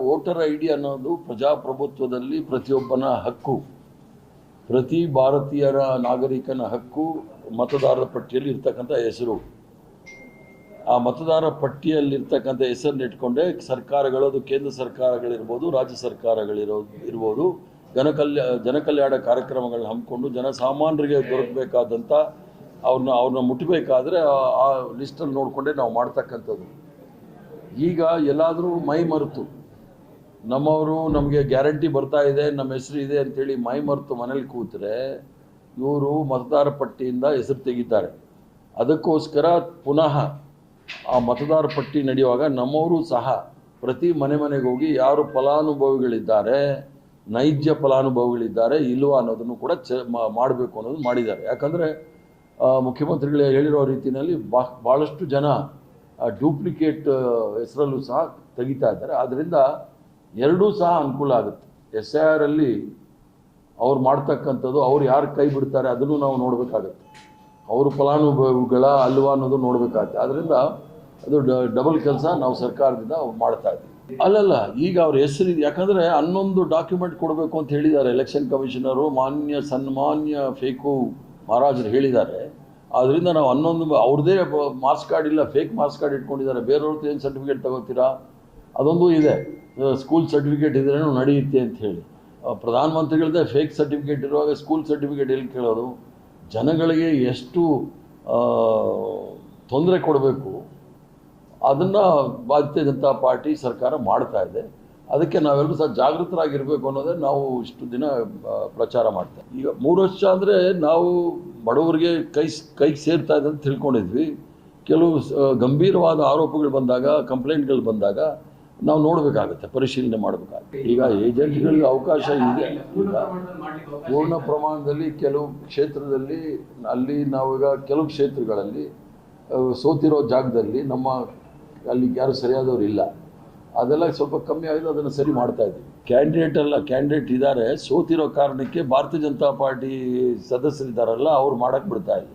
Voter I D ಅನ್ನೋದು ಪ್ರಜಾಪ್ರಭುತ್ವದಲ್ಲಿ ಪ್ರತಿಯೊಬ್ಬನ ಹಕ್ಕು, ಪ್ರತಿ ಭಾರತೀಯರ ನಾಗರಿಕನ ಹಕ್ಕು. ಮತದಾರರ ಪಟ್ಟಿಯಲ್ಲಿ ಇರ್ತಕ್ಕಂಥ ಹೆಸರು, ಆ ಮತದಾರರ ಪಟ್ಟಿಯಲ್ಲಿರ್ತಕ್ಕಂಥ ಹೆಸರನ್ನ ಇಟ್ಕೊಂಡೇ ಸರ್ಕಾರಗಳು, ಅದು ಕೇಂದ್ರ ಸರ್ಕಾರಗಳಿರ್ಬೋದು, ರಾಜ್ಯ ಸರ್ಕಾರಗಳಿರ್ಬೋದು, ಜನಕಲ್ಯಾಣ ಕಾರ್ಯಕ್ರಮಗಳನ್ನ ಹಮ್ಮಿಕೊಂಡು ಜನಸಾಮಾನ್ಯರಿಗೆ ದೊರಕಬೇಕಾದಂಥ ಅವ್ರನ್ನ ಮುಟ್ಟಬೇಕಾದ್ರೆ ಆ ಲಿಸ್ಟಲ್ಲಿ ನೋಡಿಕೊಂಡೇ ನಾವು ಮಾಡ್ತಕ್ಕಂಥದ್ದು. ಈಗ ಎಲ್ಲಾದರೂ ಮೈ ಮರೆತು ನಮ್ಮವರು ನಮಗೆ ಗ್ಯಾರಂಟಿ ಬರ್ತಾ ಇದೆ, ನಮ್ಮ ಹೆಸರು ಇದೆ ಅಂತೇಳಿ ಮೈ ಮರೆತು ಮನೇಲಿ ಕೂತರೆ ಇವರು ಮತದಾರ ಪಟ್ಟಿಯಿಂದ ಹೆಸರು ತೆಗಿತಾರೆ. ಅದಕ್ಕೋಸ್ಕರ ಪುನಃ ಆ ಮತದಾರ ಪಟ್ಟಿ ನಡೆಯುವಾಗ ನಮ್ಮವರು ಸಹ ಪ್ರತಿ ಮನೆಗೆ ಹೋಗಿ ಯಾರು ಫಲಾನುಭವಿಗಳಿದ್ದಾರೆ, ನೈಜ ಫಲಾನುಭವಿಗಳಿದ್ದಾರೆ ಇಲ್ವಾ ಅನ್ನೋದನ್ನು ಕೂಡ ಮಾಡಬೇಕು ಅನ್ನೋದು ಮಾಡಿದ್ದಾರೆ. ಯಾಕಂದರೆ ಮುಖ್ಯಮಂತ್ರಿಗಳು ಹೇಳಿರೋ ರೀತಿಯಲ್ಲಿ ಭಾಳಷ್ಟು ಜನ ಡೂಪ್ಲಿಕೇಟ್ ಹೆಸರಲ್ಲೂ ಸಹ ತೆಗಿತಾ ಇದ್ದಾರೆ. ಆದ್ದರಿಂದ ಎರಡೂ ಸಹ ಅನುಕೂಲ ಆಗುತ್ತೆ. SIR ಅಲ್ಲಿ ಅವ್ರು ಮಾಡ್ತಕ್ಕಂಥದ್ದು, ಅವ್ರು ಯಾರು ಕೈ ಬಿಡ್ತಾರೆ ಅದನ್ನು ನಾವು ನೋಡಬೇಕಾಗತ್ತೆ, ಅವರು ಫಲಾನುಭವಿಗಳ ಅಲ್ವಾ ಅನ್ನೋದು ನೋಡಬೇಕಾಗತ್ತೆ. ಆದ್ದರಿಂದ ಅದು ಡಬಲ್ ಕೆಲಸ ನಾವು ಸರ್ಕಾರದಿಂದ ಮಾಡ್ತಾ ಇದ್ದೀವಿ. ಅಲ್ಲಲ್ಲ, ಈಗ ಅವ್ರ ಹೆಸರಿದೆ, ಯಾಕಂದರೆ 11 ಡಾಕ್ಯುಮೆಂಟ್ ಕೊಡಬೇಕು ಅಂತ ಹೇಳಿದ್ದಾರೆ ಎಲೆಕ್ಷನ್ ಕಮಿಷನರು, ಸನ್ಮಾನ್ಯ ಫೇಕು ಮಹಾರಾಜರು ಹೇಳಿದ್ದಾರೆ. ಆದ್ದರಿಂದ ನಾವು 11 ಅವ್ರದ್ದೇ ಮಾರ್ಕ್ಸ್ ಕಾರ್ಡ್ ಇಲ್ಲ, ಫೇಕ್ ಮಾರ್ಕ್ಸ್ ಕಾರ್ಡ್ ಇಟ್ಕೊಂಡಿದ್ದಾರೆ. ಬೇರೆಯವ್ರದ್ದು ಏನು ಸರ್ಟಿಫಿಕೇಟ್ ತಗೋತೀರಾ? ಅದೊಂದು ಇದೆ, ಸ್ಕೂಲ್ ಸರ್ಟಿಫಿಕೇಟ್ ಇದ್ರೇನು ನಡೆಯುತ್ತೆ ಅಂತ ಹೇಳಿ. ಪ್ರಧಾನಮಂತ್ರಿಗಳದ್ದೇ ಫೇಕ್ ಸರ್ಟಿಫಿಕೇಟ್ ಇರುವಾಗ ಸ್ಕೂಲ್ ಸರ್ಟಿಫಿಕೇಟ್ ಎಲ್ಲಿ ಕೇಳೋದು? ಜನಗಳಿಗೆ ಎಷ್ಟು ತೊಂದರೆ ಕೊಡಬೇಕು ಅದನ್ನು ಭಾರತೀಯ ಜನತಾ ಪಾರ್ಟಿ ಸರ್ಕಾರ ಮಾಡ್ತಾ ಇದೆ. ಅದಕ್ಕೆ ನಾವೆಲ್ಲರೂ ಸಹ ಜಾಗೃತರಾಗಿರಬೇಕು ಅನ್ನೋದೇ ನಾವು ಇಷ್ಟು ದಿನ ಪ್ರಚಾರ ಮಾಡ್ತೇವೆ. ಈಗ 3 ವರ್ಷ ಅಂದರೆ ನಾವು ಬಡವರಿಗೆ ಕೈಗೆ ಸೇರ್ತಾ ಇದೆ ಅಂತ ತಿಳ್ಕೊಂಡಿದ್ವಿ. ಕೆಲವು ಗಂಭೀರವಾದ ಆರೋಪಗಳು ಬಂದಾಗ, ಕಂಪ್ಲೇಂಟ್ಗಳು ಬಂದಾಗ ನಾವು ನೋಡಬೇಕಾಗುತ್ತೆ, ಪರಿಶೀಲನೆ ಮಾಡಬೇಕಾಗುತ್ತೆ. ಈಗ ಏಜೆಂಟ್ಗಳಿಗೆ ಅವಕಾಶ ಇದೆ. ಈಗ ಪೂರ್ಣ ಪ್ರಮಾಣದಲ್ಲಿ ಕೆಲವು ಕ್ಷೇತ್ರದಲ್ಲಿ ಅಲ್ಲಿ ನಾವೀಗ ಕೆಲವು ಕ್ಷೇತ್ರಗಳಲ್ಲಿ ಸೋತಿರೋ ಜಾಗದಲ್ಲಿ ಅಲ್ಲಿ ಯಾರು ಸರಿಯಾದವರು ಇಲ್ಲ, ಅದೆಲ್ಲ ಸ್ವಲ್ಪ ಕಮ್ಮಿ ಆಗಿದೆ, ಅದನ್ನು ಸರಿ ಮಾಡ್ತಾ ಇದ್ದೀವಿ. ಕ್ಯಾಂಡಿಡೇಟ್ ಇದ್ದಾರೆ, ಸೋತಿರೋ ಕಾರಣಕ್ಕೆ ಭಾರತೀಯ ಜನತಾ ಪಾರ್ಟಿ ಸದಸ್ಯರಿದ್ದಾರಲ್ಲ ಅವ್ರು ಮಾಡೋಕ್ಕೆ ಬಿಡ್ತಾ ಇಲ್ಲ.